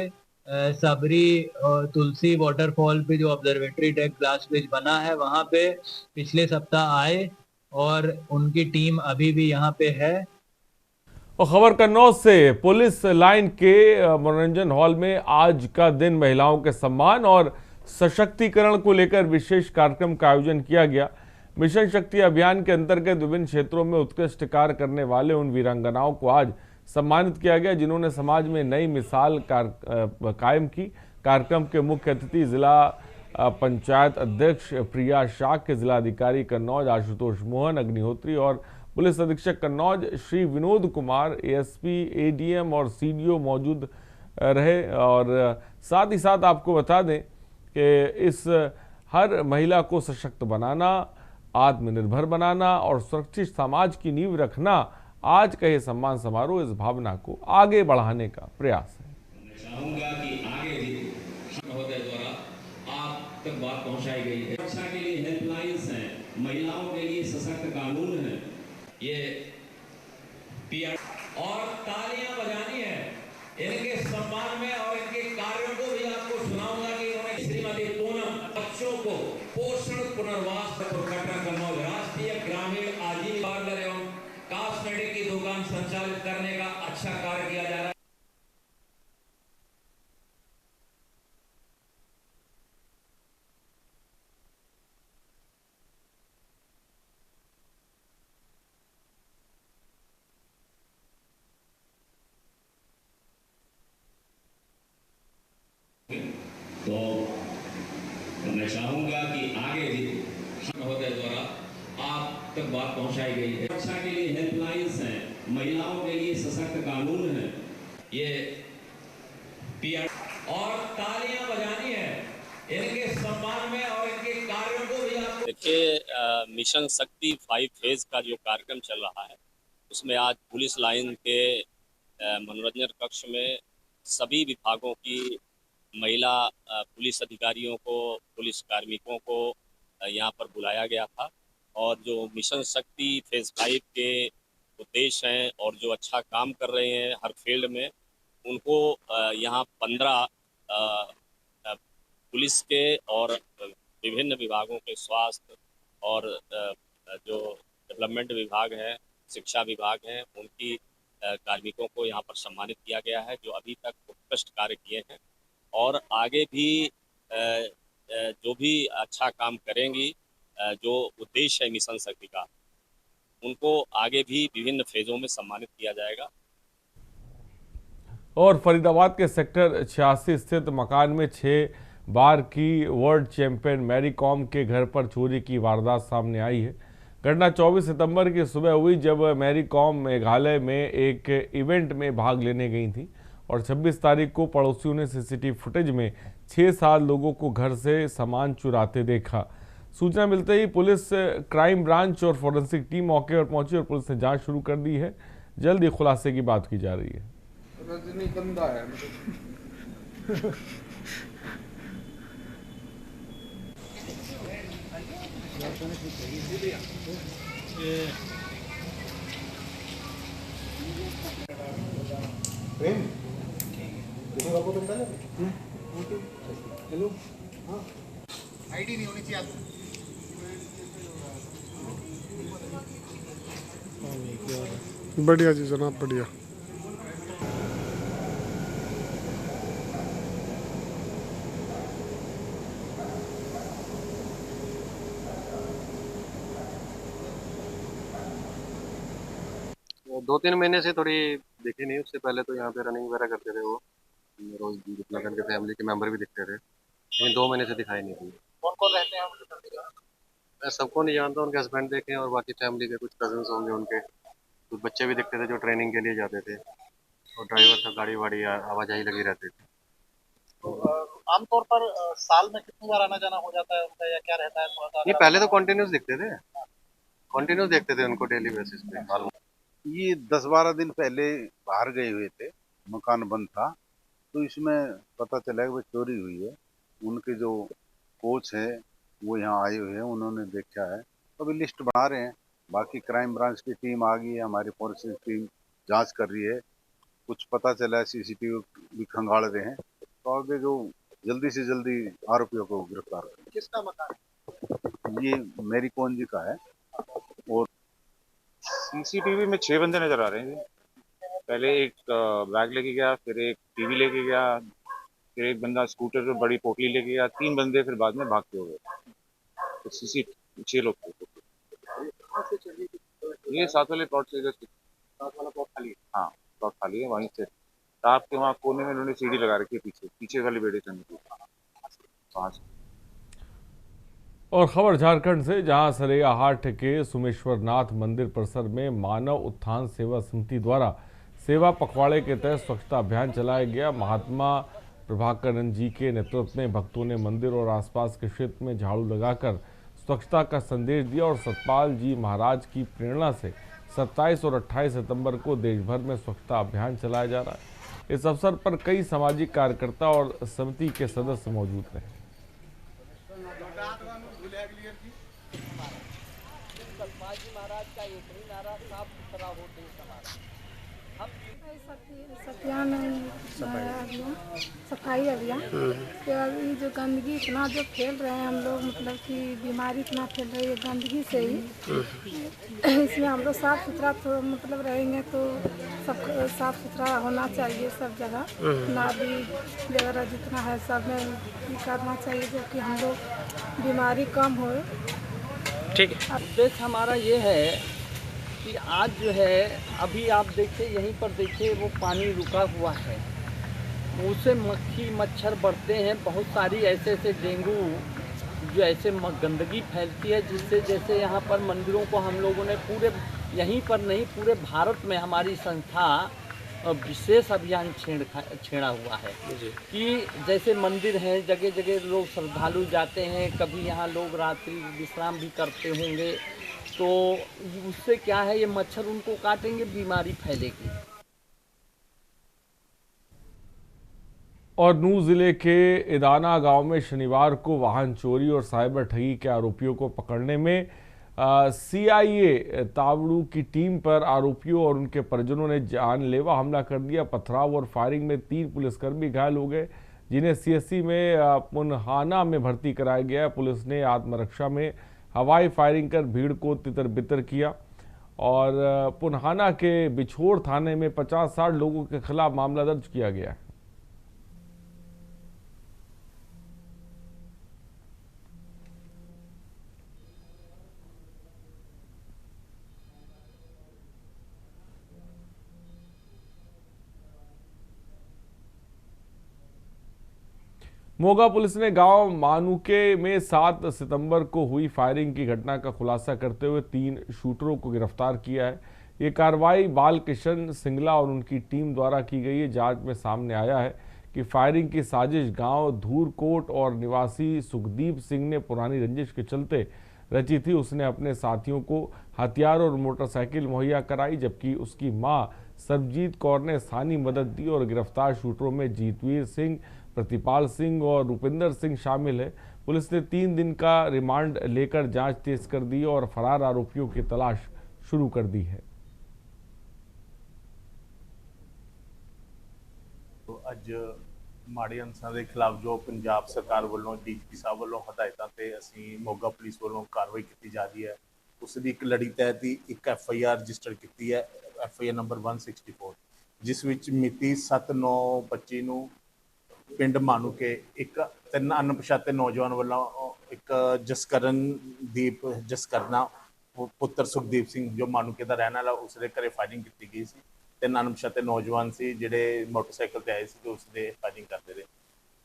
सबरी और तुलसी वाटरफॉल पे जो ऑब्जर्वेटरी डेक ग्लास ब्रिज बना है, वहाँ पे पिछले सप्ताह आए और उनकी टीम अभी भी यहाँ पे है। और खबर कन्नौज से, पुलिस लाइन के मनोरंजन हॉल में आज का दिन महिलाओं के सम्मान और सशक्तिकरण को लेकर विशेष कार्यक्रम का आयोजन किया गया। मिशन शक्ति अभियान के अंतर्गत विभिन्न क्षेत्रों में उत्कृष्ट कार्य करने वाले उन वीरांगनाओं को आज सम्मानित किया गया, जिन्होंने समाज में नई मिसाल कायम की। कार्यक्रम के मुख्य अतिथि जिला पंचायत अध्यक्ष प्रिया शाह के जिलाधिकारी कन्नौज आशुतोष मोहन अग्निहोत्री और पुलिस अधीक्षक कन्नौज श्री विनोद कुमार, ASP, ADM और CDO मौजूद रहे। और साथ ही साथ आपको बता दें कि इस हर महिला को सशक्त बनाना, आत्मनिर्भर बनाना और सुरक्षित समाज की नींव रखना आज का ये सम्मान समारोह इस भावना को आगे बढ़ाने का प्रयास है। मैं चाहूंगा कि आगे भी महोदय द्वारा आप तक बात पहुंचाई गई है। सुरक्षा के लिए हेल्पलाइंस हैं, महिलाओं के लिए सशक्त कानून है, ये PR और तालियां बजानी है इनके सम्मान में। और इनके कार्यों को भी आपको सुनाऊंगा कि उन्होंने श्रीमती पूनम बच्चों को पोषण पुनर्वास कन्नौज राष्ट्रीय ग्रामीण आजीविका एवं कॉस्मेटिक की दुकान संचालित करने का अच्छा कार्य किया जा रहा है। तो मैं चाहूंगा कि आगे भी महोदय द्वारा आप तक बात पहुंचाई गई है। सुरक्षा के लिए हेल्पलाइंस हैं, महिलाओं के लिए सशक्त कानून है, ये PR और तालियां बजानी है इनके सम्मान में। और इनके कार्यों को भी आप देखिए, मिशन शक्ति 5 फेज का जो कार्यक्रम चल रहा है, उसमें आज पुलिस लाइन के मनोरंजन कक्ष में सभी विभागों की महिला पुलिस अधिकारियों को, पुलिस कार्मिकों को यहाँ पर बुलाया गया था। और जो मिशन शक्ति फेज 5 के उद्देश्य हैं और जो अच्छा काम कर रहे हैं हर फील्ड में, उनको यहाँ 15 पुलिस के और विभिन्न विभागों के स्वास्थ्य और जो डेवलपमेंट विभाग है, शिक्षा विभाग हैं, उनकी कार्मिकों को यहाँ पर सम्मानित किया गया है, जो अभी तक उत्कृष्ट कार्य किए हैं और आगे भी जो भी अच्छा काम करेंगी, जो उद्देश्य है मिशन शक्ति का, उनको आगे भी विभिन्न फेजों में सम्मानित किया जाएगा। और फरीदाबाद के सेक्टर 86 स्थित मकान में 6 बार की वर्ल्ड चैंपियन मैरी कॉम के घर पर चोरी की वारदात सामने आई है। घटना 24 सितंबर की सुबह हुई, जब मैरी कॉम मेघालय में एक इवेंट में भाग लेने गई थी और 26 तारीख को पड़ोसियों ने CCTV फुटेज में 6-7 लोगों को घर से सामान चुराते देखा। सूचना मिलते ही पुलिस, क्राइम ब्रांच और फॉरेंसिक टीम मौके पर पहुंची और पुलिस ने जांच शुरू कर दी है। जल्द ही खुलासे की बात की जा रही है। रजनीगंधा है हेलो हाँ आईडी नहीं होनी चाहिए बढ़िया जी जनाब बढ़िया। दो तीन महीने से थोड़ी दिखे नहीं, उससे पहले तो यहाँ पे रनिंग वगैरह करते थे वो, रोज जितना करके फैमिली के मेंबर भी दिखते थे, लेकिन 2 महीने से दिखाई नहीं दिए। कौन कौन रहते हैं मैं सबको नहीं जानता, उनके हस्बैंड देखे और बाकी फैमिली के कुछ कजन्स होंगे उनके, कुछ बच्चे भी दिखते थे जो ट्रेनिंग के लिए जाते थे, और ड्राइवर था, गाड़ी वाड़ी आवाजाही लगी रहती थी। आमतौर पर साल में कितनी बार आना जाना हो जाता है उनका या क्या रहता है थोड़ा सा? नहीं, पहले तो कंटिन्यूस दिखते थे, कंटिन्यूस देखते थे उनको डेली बेसिस पे। ये 10-12 दिन पहले बाहर गए हुए थे, मकान बंद था, तो इसमें पता चला कि वो चोरी हुई है। उनके जो कोच है वो यहाँ आए हुए हैं, उन्होंने देखा है, तो अभी लिस्ट बना रहे हैं। बाकी क्राइम ब्रांच की टीम आ गई है, हमारी फोरेंसिक टीम जांच कर रही है, कुछ पता चला है सीसीटीवी भी खंगाल रहे हैं, तो आगे जो जल्दी से जल्दी आरोपियों को गिरफ्तार करें। किसका मकान? ये मेरी कौन जी का है। और सीसीटीवी में 6 बंदे नजर आ रहे हैं। पहले एक बैग लेके गया, फिर एक टीवी लेके गया, फिर एक बंदा स्कूटर पे बड़ी पोटली लेके गया, 3 बंदे फिर बाद में भागते हो गए। तो सीसीटीवी 6 लोग थे। ये साथ वाले प्लॉट से, साथ वाला प्लॉट खाली है? हाँ प्लॉट खाली है, वहीं से ताप के वहाँ कोने में उन्होंने सीढ़ी लगा रखी है, पीछे वाले बेड़े चंद पास। और खबर झारखंड से, जहां सरेगाहाट के सुमेश्वरनाथ मंदिर परिसर में मानव उत्थान सेवा समिति द्वारा सेवा पखवाड़े के तहत स्वच्छता अभियान चलाया गया। महात्मा प्रभाकरन जी के नेतृत्व में भक्तों ने मंदिर और आसपास के क्षेत्र में झाड़ू लगाकर स्वच्छता का संदेश दिया और सतपाल जी महाराज की प्रेरणा से 27 और 28 सितंबर को देश भर में स्वच्छता अभियान चलाया जा रहा है। इस अवसर पर कई सामाजिक कार्यकर्ता और समिति के सदस्य मौजूद रहे। महाराज का एक ही नारा, साफ सुथरा हो देश हमारा। सफाई अभियान के बाद ये जो गंदगी इतना जो फैल रहे हैं हम लोग, मतलब कि बीमारी इतना फैल रही है गंदगी से ही। इसमें हम लोग साफ सुथरा मतलब रहेंगे तो सब साफ सुथरा होना चाहिए सब जगह, नाली वगैरह जितना है सब में करना चाहिए, जो कि हम लोग बीमारी कम हो। ठीक है, उद्देश्य हमारा ये है कि आज जो है अभी आप देखिए यहीं पर देखिए वो पानी रुका हुआ है, उससे मक्खी मच्छर बढ़ते हैं, बहुत सारी ऐसे डेंगू जो ऐसे गंदगी फैलती है, जिससे जैसे यहाँ पर मंदिरों को हम लोगों ने पूरे यहीं पर नहीं पूरे भारत में हमारी संस्था विशेष अभियान छेड़ा हुआ है कि जैसे मंदिर हैं जगह जगह लोग श्रद्धालु जाते हैं, कभी यहाँ लोग रात्रि विश्राम भी करते होंगे, तो उससे क्या है ये मच्छर उनको काटेंगे, बीमारी फैलेगी। और नूह जिले के इदाना गांव में शनिवार को वाहन चोरी और साइबर ठगी के आरोपियों को पकड़ने में सीआईए तावड़ू की टीम पर आरोपियों और उनके परिजनों ने जानलेवा हमला कर दिया। पथराव और फायरिंग में 3 पुलिसकर्मी घायल हो गए, जिन्हें सीएससी में पुनहाना में भर्ती कराया गया। पुलिस ने आत्मरक्षा में हवाई फायरिंग कर भीड़ को तितर बितर किया और पुनहाना के बिछोड़ थाने में 50-60 लोगों के खिलाफ मामला दर्ज किया गया है। मोगा पुलिस ने गांव मानुके में 7 सितंबर को हुई फायरिंग की घटना का खुलासा करते हुए 3 शूटरों को गिरफ्तार किया है। ये कार्रवाई बालकिशन सिंगला और उनकी टीम द्वारा की गई है। जांच में सामने आया है कि फायरिंग की साजिश गांव धूरकोट और निवासी सुखदीप सिंह ने पुरानी रंजिश के चलते रची थी। उसने अपने साथियों को हथियार और मोटरसाइकिल मुहैया कराई, जबकि उसकी मां सरबजीत कौर ने स्थानीय मदद दी और गिरफ्तार शूटरों में जीतवीर सिंह, प्रतिपाल सिंह और रुपिंदर सिंह शामिल है। पुलिस ने 3 दिन का रिमांड लेकर जांच तेज कर दी और फरार आरोपियों की तलाश शुरू कर दी है। तो ਅੱਜ ਮਾੜੇ ਅਨਸਰਾਂ ਦੇ ਖਿਲਾਫ ਜੋ ਪੰਜਾਬ ਸਰਕਾਰ ਵੱਲੋਂ ਡੀਜੀਪੀ ਸਾਹਿਬ ਵੱਲੋਂ ਹਦਾਇਤਾਂ ਤੇ ਅਸੀਂ ਮੋਗਾ ਪੁਲਿਸ ਵੱਲੋਂ ਕਾਰਵਾਈ ਕੀਤੀ ਜਾ ਰਹੀ ਹੈ, ਉਸ ਦੀ ਇੱਕ ਲੜੀ ਤਹਿਤ ਹੀ ਇੱਕ FIR ਰਜਿਸਟਰ ਕੀਤੀ ਹੈ, FIR ਨੰਬਰ 164, ਜਿਸ ਵਿੱਚ ਮਿਤੀ 7/9/25 ਨੂੰ ਪਿੰਡ ਮਾਨੂਕੇ ਇੱਕ 3 ਅਣਪਛਾਤੇ ਨੌਜਵਾਨ ਵੱਲੋਂ ਇੱਕ ਜਸਕਰਨਾ ਪੁੱਤਰ ਸੁਖਦੀਪ ਸਿੰਘ ਜੋ ਮਾਨੂਕੇ ਦਾ ਰਹਿਣ ਵਾਲਾ ਉਸ ਦੇ ਘਰੇ ਫਾਇਰਿੰਗ ਕੀਤੀ ਗਈ ਸੀ। 3 ਅਣਪਛਾਤੇ ਨੌਜਵਾਨ ਸੀ ਜਿਹੜੇ ਮੋਟਰਸਾਈਕਲ ਤੇ ਆਏ ਸੀ ਤੇ ਉਸ ਦੇ ਫਾਇਰਿੰਗ ਕਰਦੇ ਰਹੇ,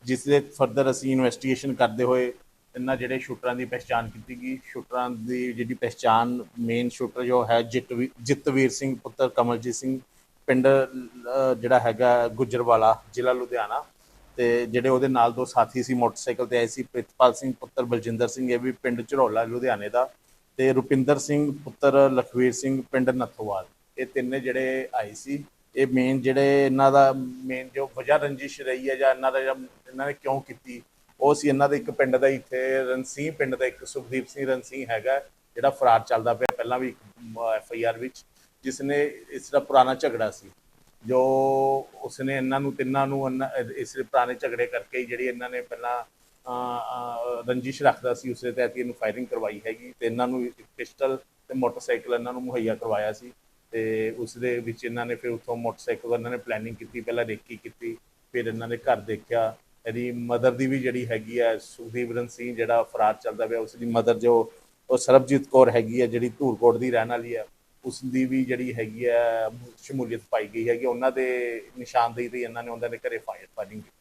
ਜਿਸ ਦੇ ਫਰਦਰ ਅਸੀਂ ਇਨਵੈਸਟੀਗੇਸ਼ਨ ਕਰਦੇ ਹੋਏ ਇਹਨਾਂ ਜਿਹੜੇ ਸ਼ੂਟਰਾਂ ਦੀ ਪਹਿਚਾਣ ਕੀਤੀ ਗਈ। ਸ਼ੂਟਰਾਂ ਦੀ ਜਿਹੜੀ ਪਹਿਚਾਣ ਮੇਨ ਸ਼ੂਟਰ ਜੋ ਹੈ ਜਿੱਤਵੀਰ ਸਿੰਘ ਪੁੱਤਰ ਕਮਲਜੀਤ ਸਿੰਘ ਪਿੰਡ ਜਿਹੜਾ ਹੈਗਾ ਗੁਜਰਵਾਲਾ ਜ਼ਿਲ੍ਹਾ ਲੁਧਿਆਣਾ, ਤੇ ਜਿਹੜੇ ਉਹਦੇ ਨਾਲ 2 ਸਾਥੀ ਸੀ ਮੋਟਰਸਾਈਕਲ ਤੇ ਆਏ ਸੀ ਪ੍ਰਿਤਪਾਲ ਸਿੰਘ ਪੁੱਤਰ ਬਲਜਿੰਦਰ ਸਿੰਘ ਇਹ ਵੀ ਪਿੰਡ ਝਰੋਲਾ ਲੁਧਿਆਣੇ ਦਾ, ਤੇ ਰੁਪਿੰਦਰ ਸਿੰਘ ਪੁੱਤਰ ਲਖਵੀਰ ਸਿੰਘ ਪਿੰਡ ਨੱਥੋਵਾਲ। ਇਹ ਤਿੰਨੇ ਜਿਹੜੇ ਆਏ ਸੀ, ਇਹ ਮੇਨ ਜਿਹੜੇ ਇਹਨਾਂ ਦਾ ਮੇਨ ਜੋ ਵਜ੍ਹਾ ਰੰਜਿਸ਼ ਰਹੀ ਹੈ ਜਾਂ ਇਹਨਾਂ ਨੇ ਕਿਉਂ ਕੀਤੀ ਉਹ ਸੀ ਇਹਨਾਂ ਦੇ ਇੱਕ ਪਿੰਡ ਦਾ ਇੱਥੇ ਰਣਸੀਂਹ ਪਿੰਡ ਦਾ ਇੱਕ ਸੁਖਦੀਪ ਸਿੰਘ ਰਣਸੀਂਹ ਹੈਗਾ ਜਿਹੜਾ ਫਰਾਰ ਚੱਲਦਾ ਪਿਆ ਪਹਿਲਾਂ ਵੀ FIR ਵਿੱਚ, ਜਿਸ ਨੇ ਇਸ ਦਾ ਪੁਰਾਣਾ ਝਗੜਾ ਸੀ ਜੋ ਉਸਨੇ ਇਹਨਾਂ ਨੂੰ ਤਿੰਨਾਂ ਨੂੰ ਇਸ ਪੁਰਾਣੇ ਝਗੜੇ ਕਰਕੇ ਹੀ ਜਿਹੜੀ ਇਹਨਾਂ ਨੇ ਪਹਿਲਾਂ ਰੰਜਿਸ਼ ਰੱਖਦਾ ਸੀ ਉਸੇ ਤਹਿਤ ਇਹਨੂੰ ਫਾਇਰਿੰਗ ਕਰਵਾਈ ਹੈਗੀ ਤੇ ਇਹਨਾਂ ਨੂੰ ਇੱਕ ਪਿਸਟਲ ਤੇ ਮੋਟਰਸਾਈਕਲ ਇਹਨਾਂ ਨੂੰ ਮੁਹੱਈਆ ਕਰਵਾਇਆ ਸੀ। ਤੇ ਉਸ ਦੇ ਵਿੱਚ ਇਹਨਾਂ ਨੇ ਫਿਰ ਉੱਥੋਂ ਮੋਟਰਸਾਈਕਲ ਇਹਨਾਂ ਨੇ ਪਲੈਨਿੰਗ ਕੀਤੀ, ਪਹਿਲਾਂ ਰੇਕੀ ਕੀਤੀ, ਫਿਰ ਇਹਨਾਂ ਨੇ ਘਰ ਦੇਖਿਆ। ਇਹਦੀ ਮਦਰ ਦੀ ਵੀ ਜਿਹੜੀ ਹੈਗੀ ਹੈ ਸੁਖਦੀਪ ਸਿੰਘ ਜਿਹੜਾ ਫਰਾਰ ਚੱਲਦਾ ਪਿਆ ਉਸ ਦੀ ਮਦਰ ਜੋ ਉਹ ਸਰਬਜੀਤ ਕੌਰ ਹੈਗੀ ਹੈ ਜਿਹੜੀ ਧੂਰਕੋਟ ਦੀ ਰਹਿਣ ਵਾਲੀ ਹੈ, ਉਸ ਦੀ ਵੀ ਜਿਹੜੀ ਹੈਗੀ ਹੈ ਸ਼ਮੂਲੀਅਤ ਪਾਈ ਗਈ ਹੈਗੀ। ਉਹਨਾਂ ਦੇ ਨਿਸ਼ਾਨਦੇਹੀ ਤੇ ਇਹਨਾਂ ਨੇ ਉਹਨਾਂ ਦੇ ਘਰੇ ਫਾਇਰਿੰਗ ਕੀਤੀ।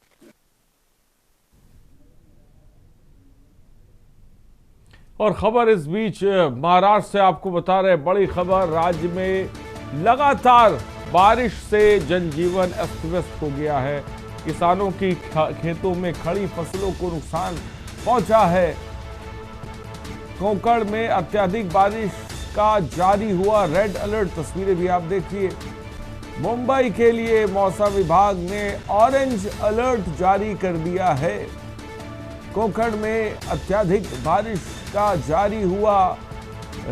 और खबर इस बीच महाराष्ट्र से आपको बता रहे, बड़ी खबर, राज्य में लगातार बारिश से जनजीवन अस्त व्यस्त हो गया है। किसानों की खेतों में खड़ी फसलों को नुकसान पहुंचा है। कोंकण में अत्यधिक बारिश का जारी हुआ रेड अलर्ट, तस्वीरें भी आप देखिए। मुंबई के लिए मौसम विभाग ने ऑरेंज अलर्ट जारी कर दिया है। कोंकण में अत्यधिक बारिश का जारी हुआ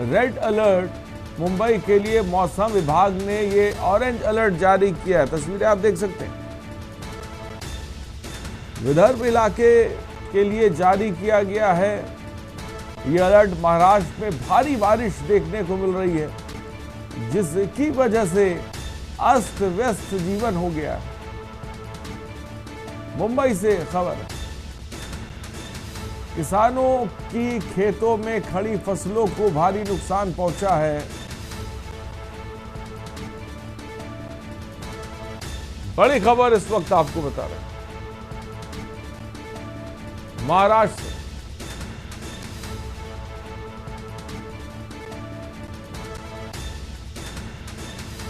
रेड अलर्ट। मुंबई के लिए मौसम विभाग ने ये ऑरेंज अलर्ट जारी किया है, तस्वीरें आप देख सकते हैं। विदर्भ इलाके के लिए जारी किया गया है ये अलर्ट। महाराष्ट्र में भारी बारिश देखने को मिल रही है, जिसकी वजह से अस्त व्यस्त जीवन हो गया। मुंबई से खबर, किसानों की खेतों में खड़ी फसलों को भारी नुकसान पहुंचा है। बड़ी खबर इस वक्त आपको बता रहे हैं महाराष्ट्र से।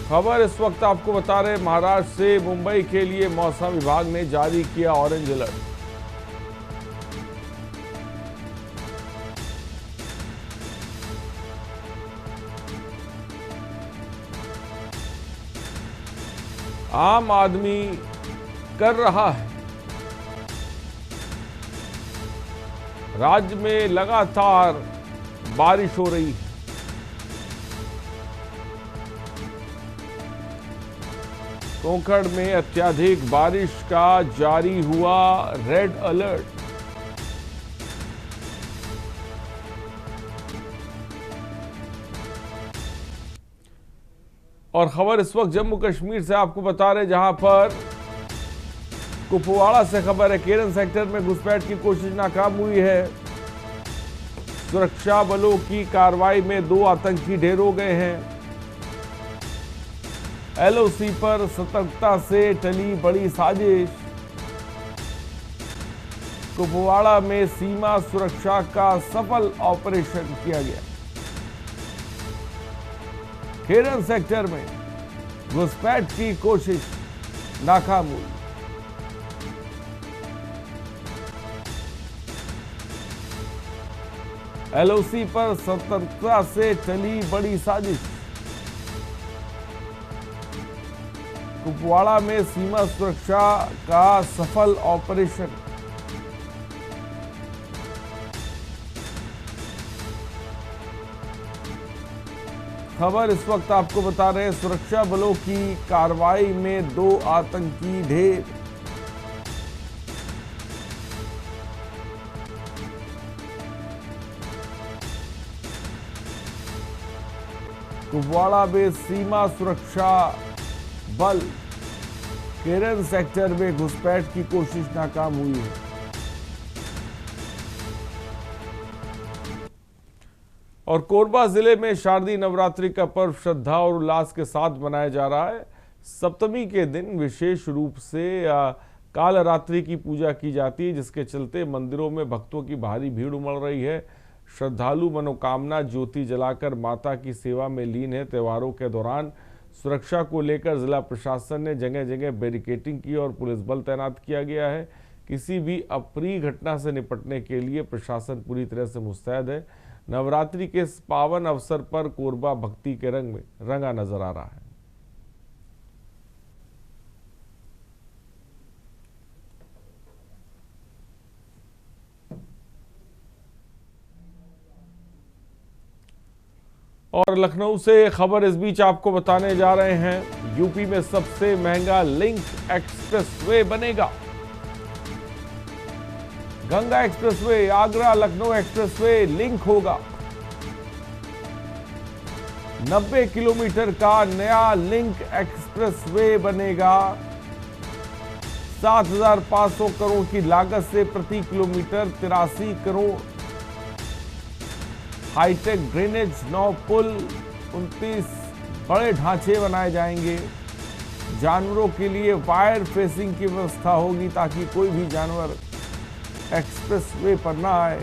खबर इस वक्त आपको बता रहे महाराष्ट्र से, मुंबई के लिए मौसम विभाग ने जारी किया ऑरेंज अलर्ट। आम आदमी कर रहा है। राज्य में लगातार बारिश हो रही है। कोंकण में अत्यधिक बारिश का जारी हुआ रेड अलर्ट। और खबर इस वक्त जम्मू कश्मीर से आपको बता रहे, जहां पर कुपवाड़ा से खबर है, केरन सेक्टर में घुसपैठ की कोशिश नाकाम हुई है। सुरक्षा बलों की कार्रवाई में 2 आतंकी ढेर हो गए हैं। LOC पर सतर्कता से टली बड़ी साजिश। कुपवाड़ा में सीमा सुरक्षा का सफल ऑपरेशन किया गया। केरन सेक्टर में घुसपैठ की कोशिश नाकाम हुई। LOC पर सतर्कता से चली बड़ी साजिश। कुपवाड़ा में सीमा सुरक्षा का सफल ऑपरेशन। खबर इस वक्त आपको बता रहे हैं, सुरक्षा बलों की कार्रवाई में 2 आतंकी ढेर। कुपवाड़ा में सीमा सुरक्षा बल केरन सेक्टर में घुसपैठ की कोशिश नाकाम हुई है। और कोरबा जिले में शारदीय नवरात्रि का पर्व श्रद्धा और उल्लास के साथ मनाया जा रहा है। सप्तमी के दिन विशेष रूप से काल रात्रि की पूजा की जाती है, जिसके चलते मंदिरों में भक्तों की भारी भीड़ उमड़ रही है। श्रद्धालु मनोकामना ज्योति जलाकर माता की सेवा में लीन है। त्योहारों के दौरान सुरक्षा को लेकर जिला प्रशासन ने जगह जगह बैरिकेडिंग की और पुलिस बल तैनात किया गया है। किसी भी अप्रिय घटना से निपटने के लिए प्रशासन पूरी तरह से मुस्तैद है। नवरात्रि के इस पावन अवसर पर कोरबा भक्ति के रंग में रंगा नजर आ रहा है। और लखनऊ से खबर इस बीच आपको बताने जा रहे हैं, यूपी में सबसे महंगा लिंक एक्सप्रेसवे बनेगा। Ganga expressway Agra Lucknow expressway link होगा। 90 किलोमीटर का नया लिंक एक्सप्रेसवे बनेगा। 7,500 करोड़ की लागत से प्रति किलोमीटर 83 करोड़। हाईटेक ड्रेनेज, 9 पुल, 29 बड़े ढांचे बनाए जाएंगे। जानवरों के लिए वायर फेसिंग की व्यवस्था होगी ताकि कोई भी जानवर एक्सप्रेसवे पर ना आए।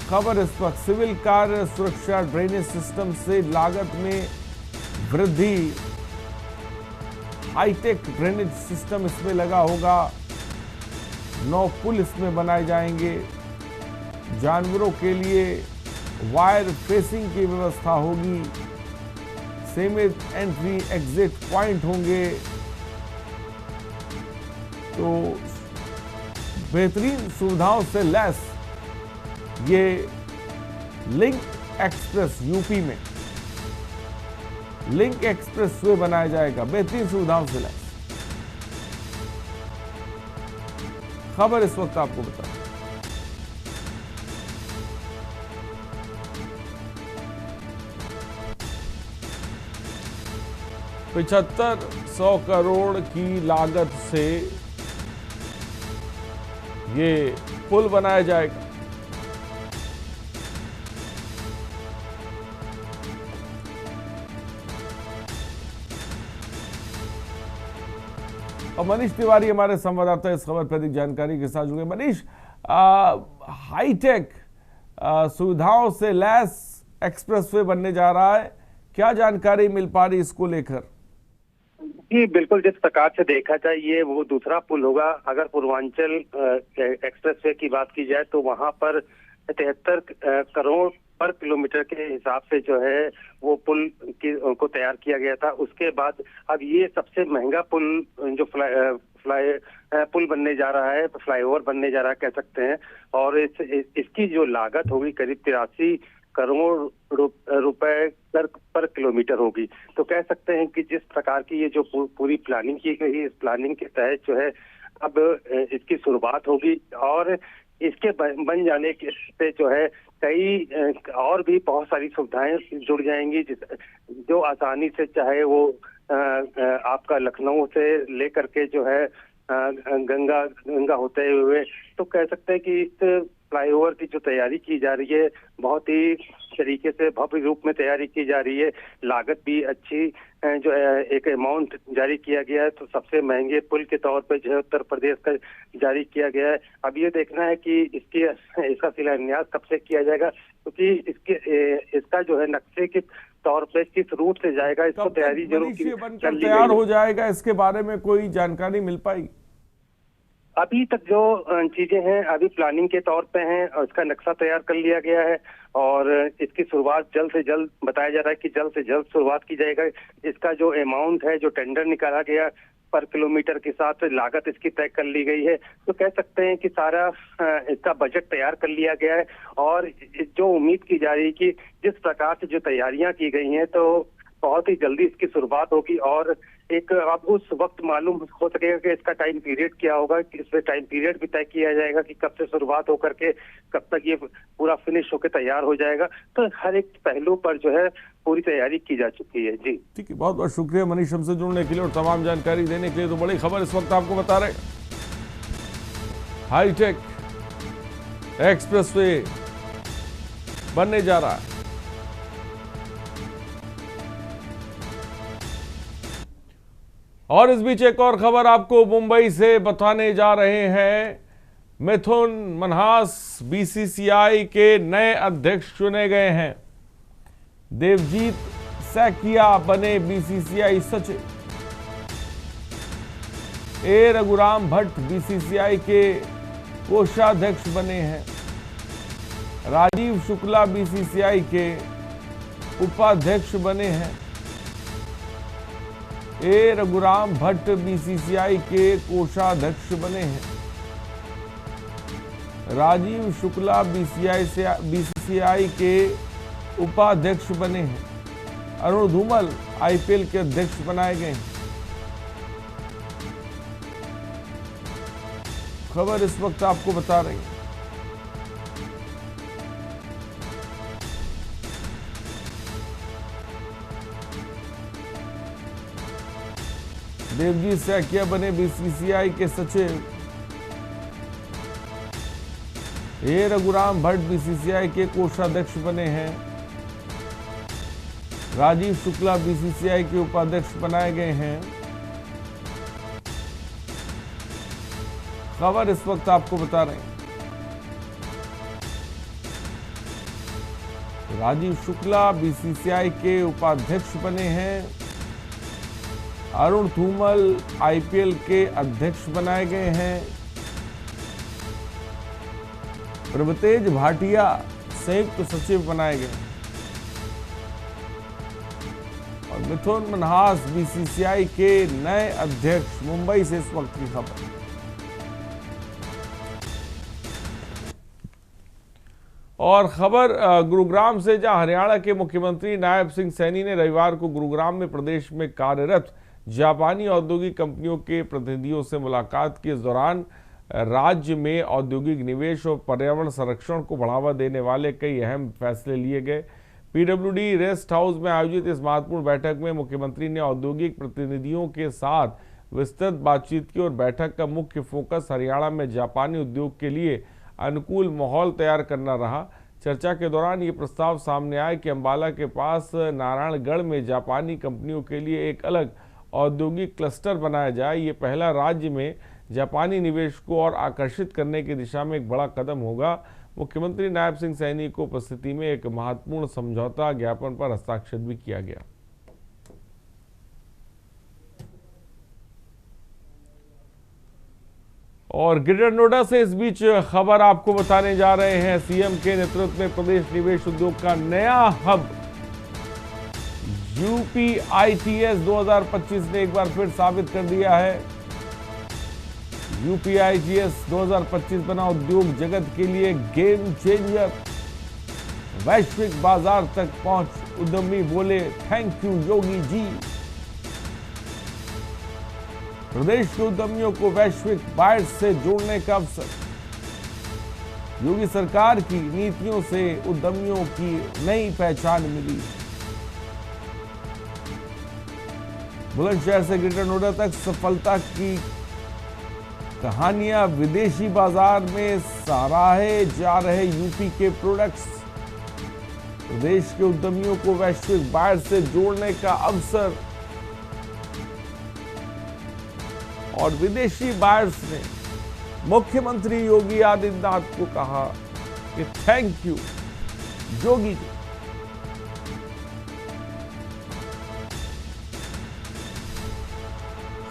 खबर इस वक्त, सिविल कार्य सुरक्षा ड्रेनेज सिस्टम से लागत में वृद्धि। हाईटेक ड्रेनेज सिस्टम इसमें लगा होगा। 9 पुल इसमें बनाए जाएंगे। जानवरों के लिए वायर फेसिंग की व्यवस्था होगी। सीमित एंट्री एग्जिट पॉइंट होंगे। तो बेहतरीन सुविधाओं से लैस ये लिंक एक्सप्रेस यूपी में लिंक एक्सप्रेसवे बनाया जाएगा, बेहतरीन सुविधाओं से लैस। खबर इस वक्त आपको बता 7500 करोड़ की लागत से ये पुल बनाया जाएगा। और मनीष तिवारी हमारे संवाददाता इस खबर पर अधिक जानकारी के साथ जुड़े। मनीष, हाईटेक सुविधाओं से लैस एक्सप्रेसवे बनने जा रहा है, क्या जानकारी मिल पा रही इसको लेकर? जी बिल्कुल, जिस प्रकार से देखा जाए ये वो दूसरा पुल होगा। अगर पूर्वांचल एक्सप्रेसवे की बात की जाए तो वहां पर 73 करोड़ पर किलोमीटर के हिसाब से जो है वो पुल को तैयार किया गया था। उसके बाद अब ये सबसे महंगा पुल जो पुल बनने जा रहा है, फ्लाईओवर बनने जा रहा है कह सकते हैं। और इसकी जो लागत होगी करीब 83 करोड़ रुपए पर किलोमीटर होगी। तो कह सकते हैं कि जिस प्रकार की ये जो पूरी प्लानिंग की गई है, इस प्लानिंग के तहत जो है अब इसकी शुरुआत होगी और इसके बन जाने से जो है कई और भी बहुत सारी सुविधाएं जुड़ जाएंगी, जो आसानी से चाहे वो आपका लखनऊ से लेकर के जो है गंगा होते हुए, तो कह सकते हैं कि इस फ्लाईओवर की जो तैयारी की जा रही है बहुत ही तरीके से भव्य रूप में तैयारी की जा रही है। लागत भी अच्छी जो है, एक अमाउंट जारी किया गया है तो सबसे महंगे पुल के तौर पे जो है उत्तर प्रदेश का जारी किया गया है। अब ये देखना है कि इसका शिलान्यास कब से किया जाएगा, क्योंकि इसका जो है नक्शे के तौर पे किस रूट से जाएगा, इसको तैयारी जरूर बनकर तैयार हो जाएगा। इसके बारे में कोई जानकारी मिल पाई? अभी तक जो चीजें हैं अभी प्लानिंग के तौर पे हैं और इसका नक्शा तैयार कर लिया गया है और इसकी शुरुआत जल्द से जल्द बताया जा रहा है कि जल्द से जल्द शुरुआत की जाएगा। इसका जो अमाउंट है, जो टेंडर निकाला गया पर किलोमीटर के साथ लागत इसकी तय कर ली गई है। तो कह सकते हैं कि सारा इसका बजट तैयार कर लिया गया है और जो उम्मीद की जा रही है कि जिस प्रकार से जो तैयारियां की गई हैं तो बहुत ही जल्दी इसकी शुरुआत होगी और एक अब उस वक्त मालूम हो सकेगा कि इसका टाइम पीरियड क्या होगा, कि इसमें टाइम पीरियड भी तय किया जाएगा कि कब से शुरुआत होकर के कब तक ये पूरा फिनिश होकर तैयार हो जाएगा। तो हर एक पहलू पर जो है पूरी तैयारी की जा चुकी है। जी ठीक है, बहुत बहुत शुक्रिया मनीष हमसे जुड़ने के लिए और तमाम जानकारी देने के लिए। तो बड़ी खबर इस वक्त आपको बता रहे, हाईटेक एक्सप्रेसवे बनने जा रहा है। और इस बीच एक और खबर आपको मुंबई से बताने जा रहे हैं। मिथुन मनहास बीसीसीआई के नए अध्यक्ष चुने गए हैं। देवजीत सैकिया बने बीसीसीआई सचिव। ए रघुराम भट्ट बीसीसीआई के कोषाध्यक्ष बने हैं। राजीव शुक्ला बीसीसीआई के उपाध्यक्ष बने हैं। ए रघुराम भट्ट बीसीसीआई के कोषाध्यक्ष बने हैं। राजीव शुक्ला बीसीसीआई के उपाध्यक्ष बने हैं। अरुण धूमल आईपीएल के अध्यक्ष बनाए गए हैं। खबर इस वक्त आपको बता रही है। देवजीत सैकिया बने बीसीसीआई के सचिव। ए रघुराम भट्ट बीसीसीआई के कोषाध्यक्ष बने हैं। राजीव शुक्ला बीसीसीआई के उपाध्यक्ष बनाए गए हैं। खबर इस वक्त आपको बता रहे हैं। राजीव शुक्ला बीसीसीआई के उपाध्यक्ष बने हैं। अरुण धूमल आईपीएल के अध्यक्ष बनाए गए हैं। प्रभुतेज भाटिया संयुक्त सचिव बनाए गए और मिथुन मनहास बीसीसीआई के नए अध्यक्ष। मुंबई से इस वक्त की खबर। और खबर गुरुग्राम से, जहां हरियाणा के मुख्यमंत्री नायब सिंह सैनी ने रविवार को गुरुग्राम में प्रदेश में कार्यरत जापानी औद्योगिक कंपनियों के प्रतिनिधियों से मुलाकात की। इस दौरान राज्य में औद्योगिक निवेश और पर्यावरण संरक्षण को बढ़ावा देने वाले कई अहम फैसले लिए गए। पीडब्ल्यूडी रेस्ट हाउस में आयोजित इस महत्वपूर्ण बैठक में मुख्यमंत्री ने औद्योगिक प्रतिनिधियों के साथ विस्तृत बातचीत की और बैठक का मुख्य फोकस हरियाणा में जापानी उद्योग के लिए अनुकूल माहौल तैयार करना रहा। चर्चा के दौरान ये प्रस्ताव सामने आया कि अंबाला के पास नारायणगढ़ में जापानी कंपनियों के लिए एक अलग औद्योगिक क्लस्टर बनाया जाए। ये पहला राज्य में जापानी निवेश को और आकर्षित करने की दिशा में एक बड़ा कदम होगा। मुख्यमंत्री नायब सिंह सैनी को उपस्थिति में एक महत्वपूर्ण समझौता ज्ञापन पर हस्ताक्षर भी किया गया। और ग्रेटर नोएडा से इस बीच खबर आपको बताने जा रहे हैं। सीएम के नेतृत्व में प्रदेश निवेश उद्योग का नया हब यूपीआईटीएस 2025 ने एक बार फिर साबित कर दिया है। यूपीआईटीएस 2025 बना उद्योग जगत के लिए गेम चेंजर। वैश्विक बाजार तक पहुंच उद्यमी बोले थैंक यू योगी जी। प्रदेश के उद्यमियों को वैश्विक बायर्स से जोड़ने का अवसर। योगी सरकार की नीतियों से उद्यमियों की नई पहचान मिली। बुलंदशहर से ग्रेटर नोएडा तक सफलता की कहानियां। विदेशी बाजार में सराहे जा रहे यूपी के प्रोडक्ट्स। प्रदेश के उद्यमियों को वैश्विक बाजार से जोड़ने का अवसर। और विदेशी बायर्स ने मुख्यमंत्री योगी आदित्यनाथ को कहा कि थैंक यू योगी जी।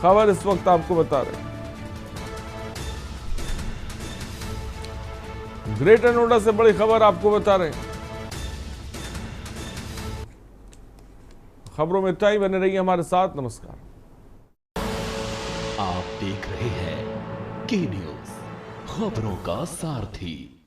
खबर इस वक्त आपको बता रहे हैं। ग्रेटर नोएडा से बड़ी खबर आपको बता रहे हैं। खबरों में इतना ही, बने रहिए हमारे साथ। नमस्कार। आप देख रहे हैं के न्यूज, खबरों का सारथी।